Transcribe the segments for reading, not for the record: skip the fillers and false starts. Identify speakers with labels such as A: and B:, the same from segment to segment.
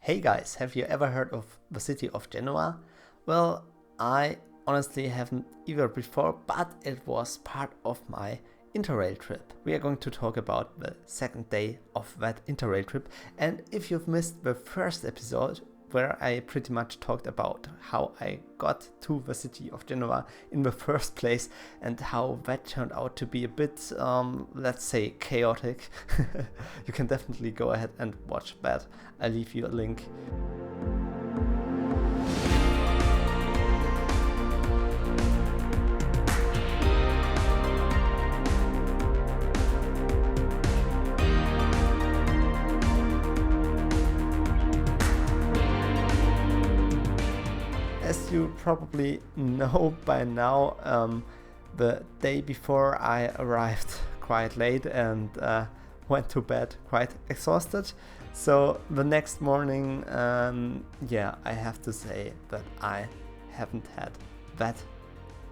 A: Hey guys, have you ever heard of the city of Genoa? Well, I honestly haven't either before, but it was part of my Interrail trip. We are going to talk about the second day of that Interrail trip, and if you've missed the first episode, where I pretty much talked about how I got to the city of Genoa in the first place and how that turned out to be a bit, let's say, chaotic, you can definitely go ahead and watch that. I'll leave you a link. As you probably know by now, the day before I arrived quite late and went to bed quite exhausted. So the next morning, I have to say that I haven't had that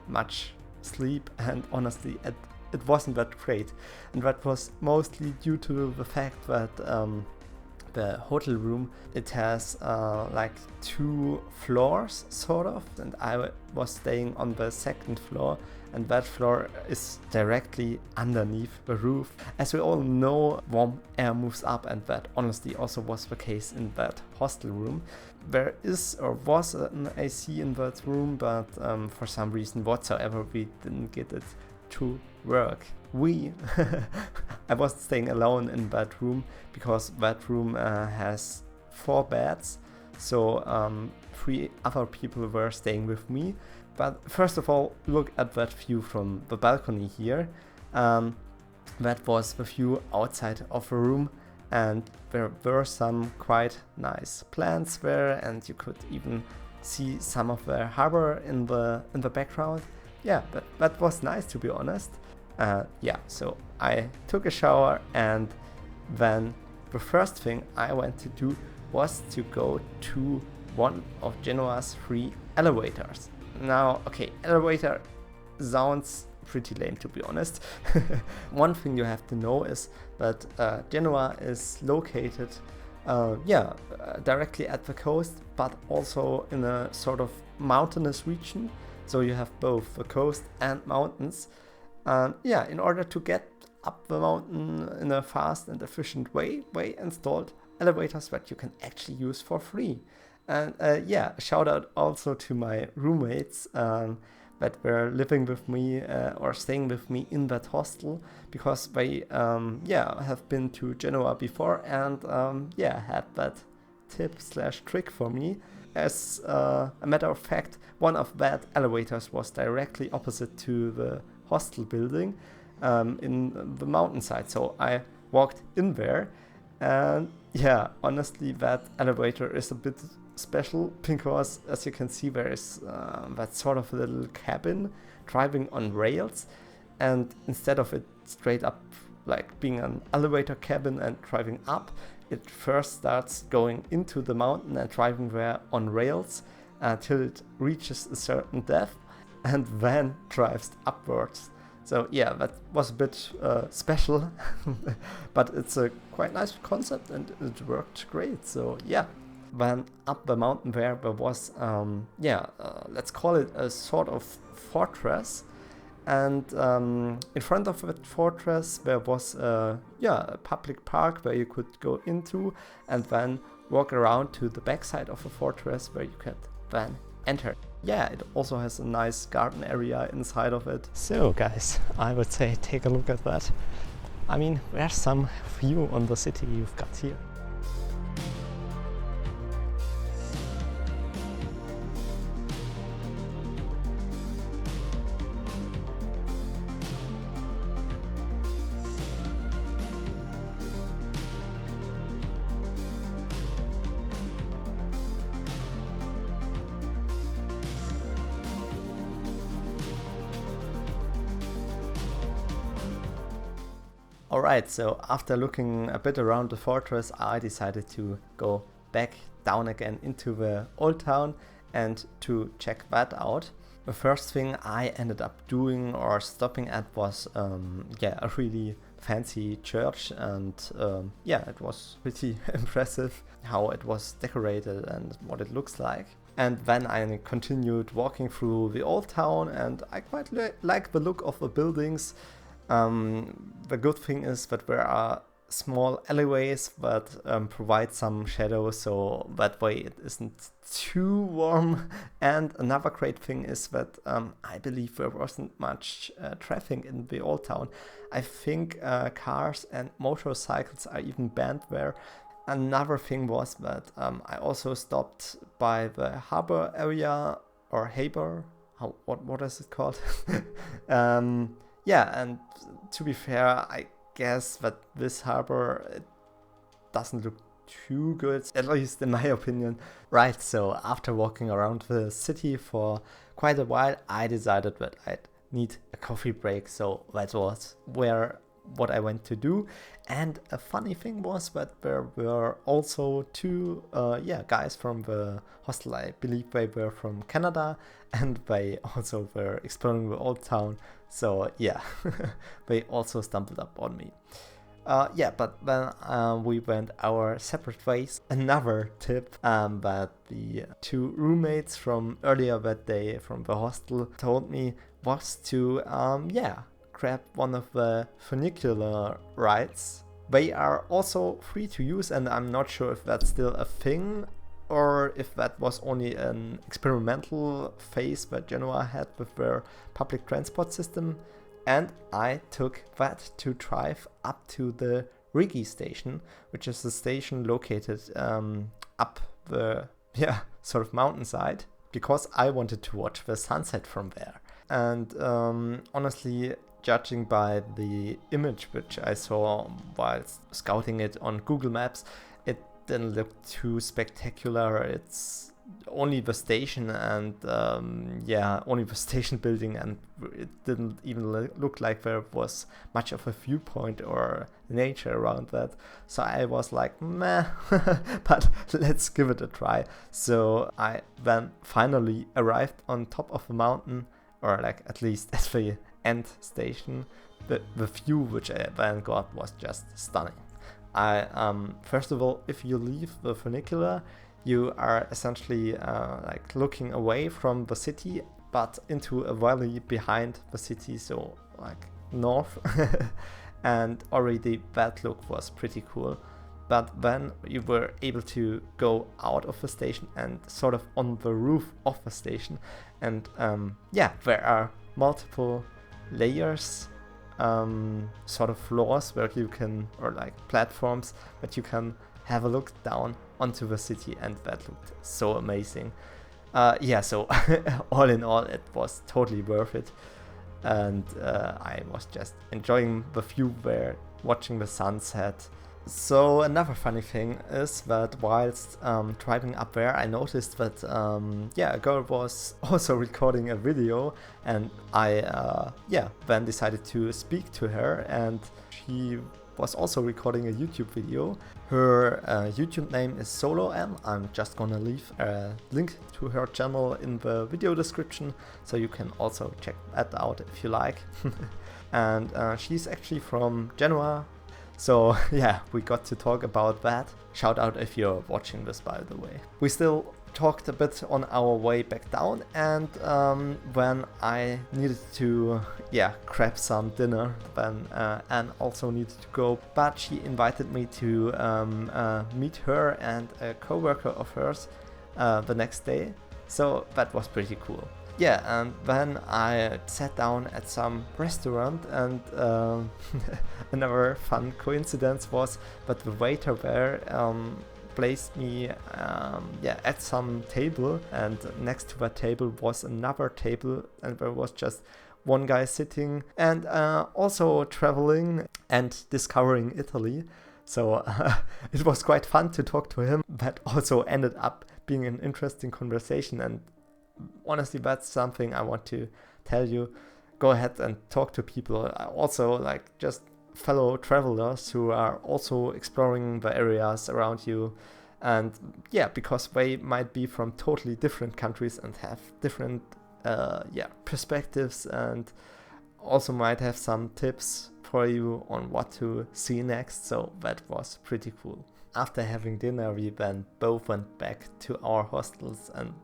A: much sleep, and honestly it wasn't that great, and that was mostly due to the fact that the hotel room, it has like 2 floors sort of, and I was staying on the second floor, and that floor is directly underneath the roof. As we all know, warm air moves up, and that honestly also was the case in that hostel room. There is or was an AC in that room, but for some reason whatsoever we didn't get it to work. I was staying alone in that room because that room has 4 beds, so 3 other people were staying with me. But first of all, look at that view from the balcony here. That was the view outside of the room, and there were some quite nice plants there, and you could even see some of the harbor in the background. Yeah, that was nice, to be honest. So I took a shower, and then the first thing I went to do was to go to one of Genoa's 3 elevators. Now, okay, elevator sounds pretty lame, to be honest. One thing you have to know is that Genoa is located directly at the coast, but also in a sort of mountainous region. So you have both the coast and mountains. In order to get up the mountain in a fast and efficient way, they installed elevators that you can actually use for free. And shout out also to my roommates that were living with me or staying with me in that hostel, because they have been to Genoa before and had that tip/trick for me. As a matter of fact, one of that elevators was directly opposite to the hostel building in the mountainside, so I walked in there, and honestly that elevator is a bit special because, as you can see, there is that sort of little cabin driving on rails, and instead of it straight up like being an elevator cabin and driving up, it first starts going into the mountain and driving there on rails until it reaches a certain depth and then drives upwards. So that was a bit special, but it's a quite nice concept and it worked great. So then up the mountain there was let's call it a sort of fortress, and in front of that fortress there was a public park where you could go into and then walk around to the backside of the fortress where you could then enter. It also has a nice garden area inside of it. So guys, I would say take a look at that. I mean, there's some view on the city you've got here. Alright, so after looking a bit around the fortress, I decided to go back down again into the old town and to check that out. The first thing I ended up doing or stopping at was a really fancy church, and yeah, it was pretty impressive how it was decorated and what it looks like. And then I continued walking through the old town, and I quite like the look of the buildings. The good thing is that there are small alleyways that provide some shadow, so that way it isn't too warm. And another great thing is that I believe there wasn't much traffic in the old town. I think cars and motorcycles are even banned there. Another thing was that I also stopped by the harbor area, or Haber, what is it called? Yeah, and to be fair, I guess that this harbor, it doesn't look too good, at least in my opinion. Right, so after walking around the city for quite a while, I decided that I'd need a coffee break, so that was what I went to do. And a funny thing was that there were also two guys from the hostel. I believe they were from Canada, and they also were exploring the old town. So yeah, they also stumbled up on me. But then we went our separate ways. Another tip that the two roommates from earlier that day from the hostel told me was to grab one of the funicular rides. They are also free to use, and I'm not sure if that's still a thing or if that was only an experimental phase that Genoa had with their public transport system. And I took that to drive up to the Rigi station, which is a station located up the sort of mountainside, because I wanted to watch the sunset from there. And honestly, judging by the image which I saw while scouting it on Google Maps, it didn't look too spectacular. It's only the station and only the station building, and it didn't even look like there was much of a viewpoint or nature around that. So I was like, meh, but let's give it a try. So I then finally arrived on top of the mountain, or like at least at the end station. The view which I then got was just stunning. First of all, if you leave the funicular, you are essentially like looking away from the city, but into a valley behind the city, so like north. And already that look was pretty cool. But then you were able to go out of the station and sort of on the roof of the station. And there are multiple layers, sort of floors where you can, or like platforms that you can have a look down onto the city, and that looked so amazing. So all in all, it was totally worth it, and I was just enjoying the view there, watching the sunset. So another funny thing is that whilst driving up there, I noticed that a girl was also recording a video, and I then decided to speak to her, and she was also recording a YouTube video. Her YouTube name is Solo M. I'm just gonna leave a link to her channel in the video description, so you can also check that out if you like. And she's actually from Genoa. So yeah, we got to talk about that. Shout out if you're watching this, by the way. We still talked a bit on our way back down, and when I needed to grab some dinner, then Anne also needed to go, but she invited me to meet her and a co-worker of hers the next day, so that was pretty cool. Yeah, and then I sat down at some restaurant, and another fun coincidence was that the waiter there placed me at some table, and next to that table was another table, and there was just one guy sitting and also traveling and discovering Italy. So it was quite fun to talk to him. That also ended up being an interesting conversation, and honestly, that's something I want to tell you. Go ahead and talk to people, also like just fellow travelers who are also exploring the areas around you. And because they might be from totally different countries and have different perspectives, and also might have some tips for you on what to see next, so that was pretty cool. After having dinner, we then both went back to our hostels, and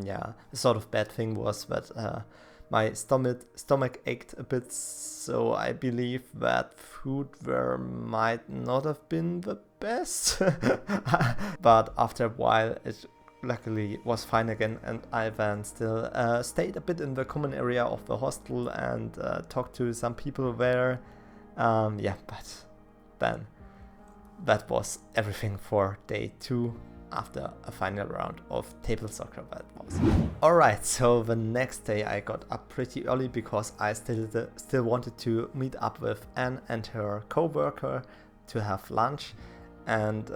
A: yeah, the sort of bad thing was that my stomach ached a bit, so I believe that food there might not have been the best. But after a while, it luckily was fine again, and I then still stayed a bit in the common area of the hostel and talked to some people there. Yeah, but then that was everything for day 2 after a final round of table soccer. That was alright. So the next day I got up pretty early because I still wanted to meet up with Anne and her co-worker to have lunch, and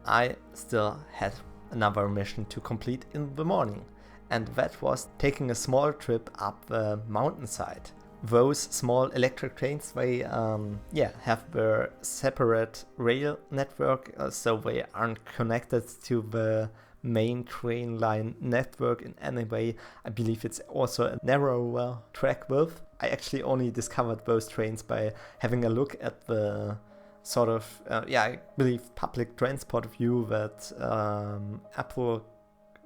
A: I still had another mission to complete in the morning, and that was taking a small trip up the mountainside. Those small electric trains, they have their separate rail network, so they aren't connected to the main train line network in any way. I believe it's also a narrower track width. I actually only discovered those trains by having a look at the sort of, I believe public transport view that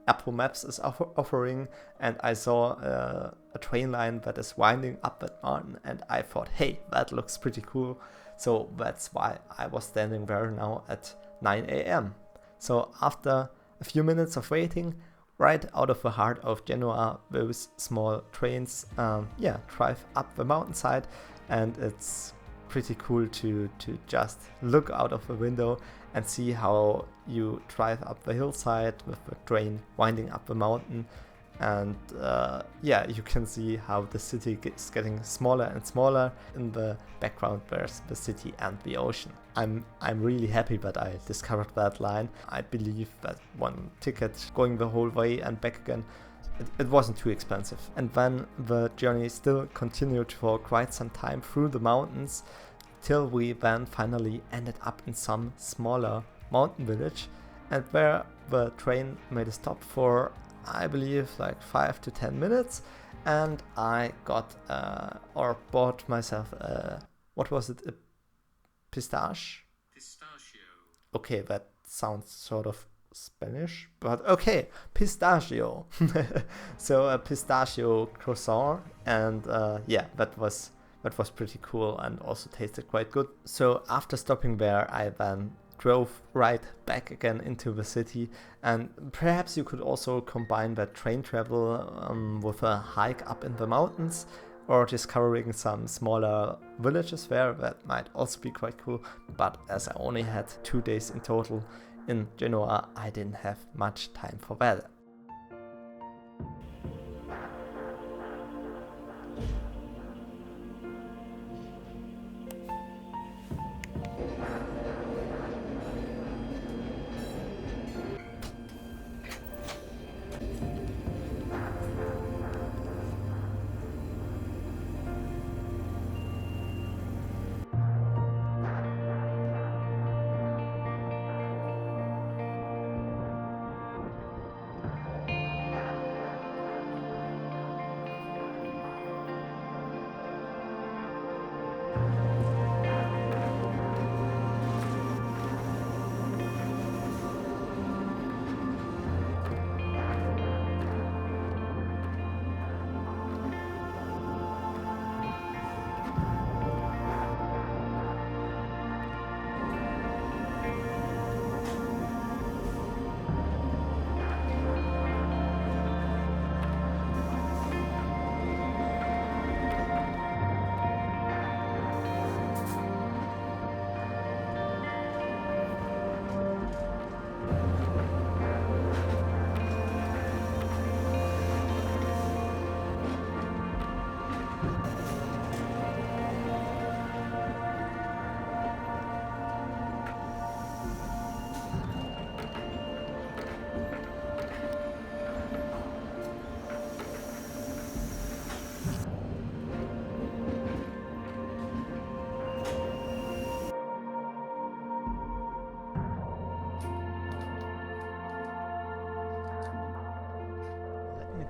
A: Apple Maps is offering, and I saw a train line that is winding up that mountain, and I thought, hey, that looks pretty cool. So that's why I was standing there now at 9 a.m. So after a few minutes of waiting, right out of the heart of Genoa, those small trains drive up the mountainside, and it's pretty cool to just look out of the window and see how you drive up the hillside with the train winding up the mountain, and you can see how the city is getting smaller and smaller. In the background there's the city and the ocean. I'm really happy that I discovered that line. I believe that one ticket going the whole way and back again, it wasn't too expensive. And then the journey still continued for quite some time through the mountains, till we then finally ended up in some smaller mountain village, and where the train made a stop for, I believe, like 5 to 10 minutes, and I got bought myself what was it, a pistachio? Okay, that sounds sort of Spanish, but okay, pistachio. So a pistachio croissant, and that was pretty cool and also tasted quite good. So after stopping there, I then drove right back again into the city, and perhaps you could also combine that train travel with a hike up in the mountains, or discovering some smaller villages there. That might also be quite cool, but as I only had 2 days in total in Genoa, I didn't have much time for that.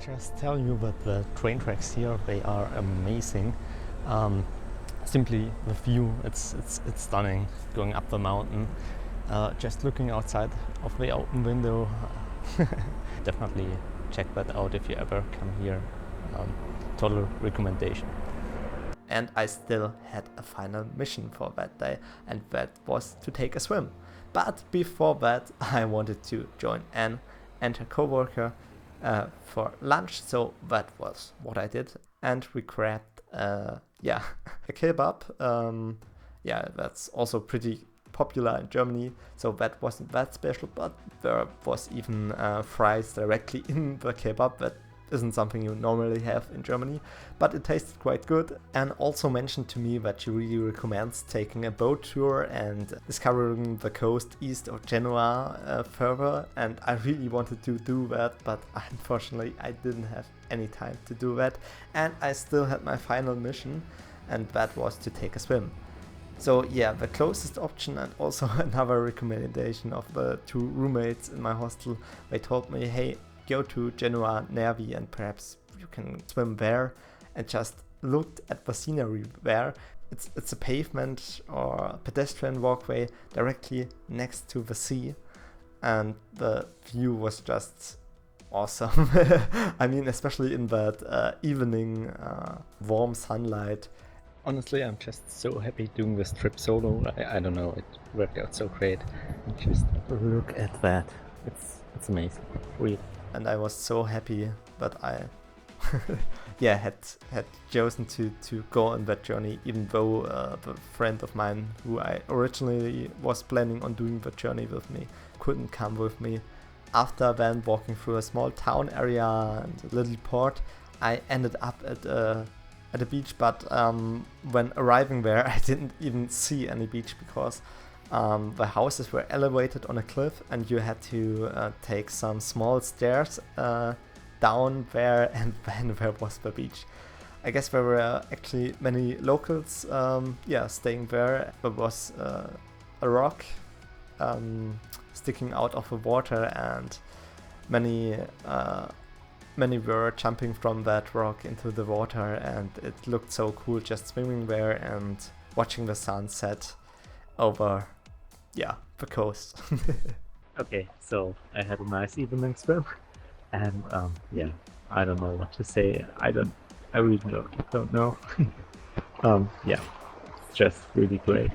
A: Just tell you that the train tracks here, they are amazing. simply the view, it's stunning going up the mountain. Just looking outside of the open window, definitely check that out if you ever come here. Total recommendation. And I still had a final mission for that day, and that was to take a swim. But before that, I wanted to join Anne and her co-worker for lunch, so that was what I did. And we grabbed a kebab. That's also pretty popular in Germany, so that wasn't that special, but there was even fries directly in the kebab. That isn't something you normally have in Germany, but it tasted quite good. And also mentioned to me that she really recommends taking a boat tour and discovering the coast east of Genoa further, and I really wanted to do that, but unfortunately I didn't have any time to do that, and I still had my final mission, and that was to take a swim. So yeah, the closest option, and also another recommendation of the two roommates in my hostel, they told me, hey, go to Genoa Nervi and perhaps you can swim there, and just looked at the scenery there. It's a pavement or pedestrian walkway directly next to the sea, and the view was just awesome. I mean, especially in that evening warm sunlight. Honestly, I'm just so happy doing this trip solo. I don't know, it worked out so great. Just look at that. It's amazing, really. And I was so happy that I had chosen to go on that journey, even though the friend of mine who I originally was planning on doing the journey with me couldn't come with me. After then walking through a small town area and a little port, I ended up at a beach, but when arriving there I didn't even see any beach, because the houses were elevated on a cliff and you had to take some small stairs down there, and then there was the beach. I guess there were actually many locals staying there. There was a rock sticking out of the water, and many were jumping from that rock into the water, and it looked so cool just swimming there and watching the sunset over the coast.
B: Okay, so I had a nice evening swim, and I don't know what to say. I really don't know. Just really great.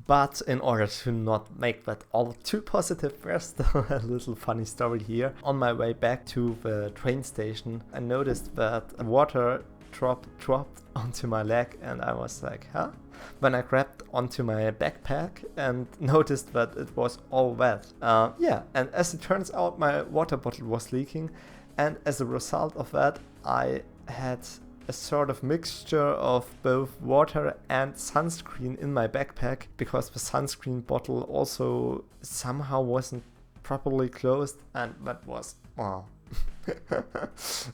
A: But in order to not make that all too positive, there's still a little funny story here. On my way back to the train station, I noticed that water dropped onto my leg, and I was like, huh? When I grabbed onto my backpack and noticed that it was all wet. And as it turns out, my water bottle was leaking, and as a result of that, I had a sort of mixture of both water and sunscreen in my backpack, because the sunscreen bottle also somehow wasn't properly closed, and that was, wow.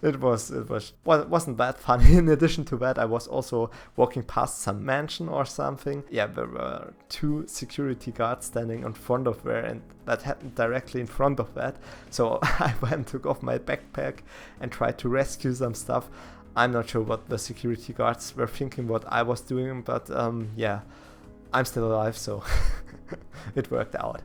A: It wasn't that funny. In addition to that, I was also walking past some mansion or something. Yeah, there were two security guards standing in front of there, and that happened directly in front of that. So I went, took off my backpack and tried to rescue some stuff. I'm not sure what the security guards were thinking, what I was doing, but I'm still alive, so it worked out.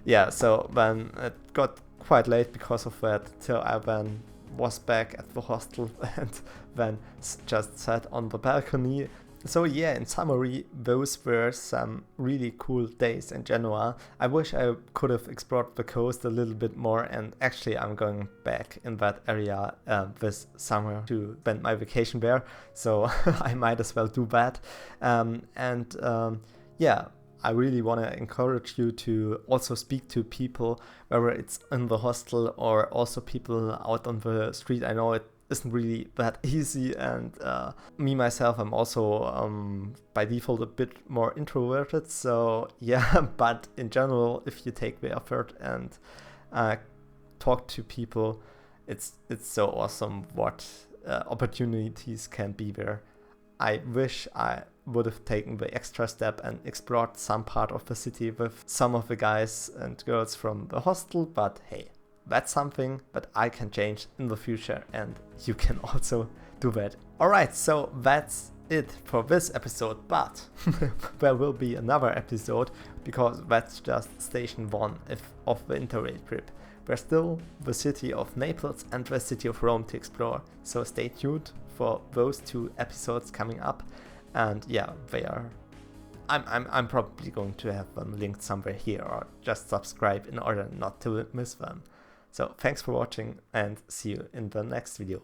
A: Yeah, so then it got quite late because of that, till I then was back at the hostel and then just sat on the balcony. So yeah, in summary, those were some really cool days in Genoa. I wish I could have explored the coast a little bit more, and actually I'm going back in that area this summer to spend my vacation there, so I might as well do that. I really want to encourage you to also speak to people, whether it's in the hostel or also people out on the street. I know it isn't really that easy, and me myself, I'm also by default a bit more introverted, so yeah. But in general, if you take the effort and talk to people, it's so awesome what opportunities can be there. I wish I would have taken the extra step and explored some part of the city with some of the guys and girls from the hostel, but hey, that's something that I can change in the future, and you can also do that. Alright, so that's it for this episode, but there will be another episode because that's just station 1 of the Interrail trip. There's still the city of Naples and the city of Rome to explore, so stay tuned for those 2 episodes coming up. And yeah, they are. I'm probably going to have them linked somewhere here, or just subscribe in order not to miss them. So thanks for watching and see you in the next video.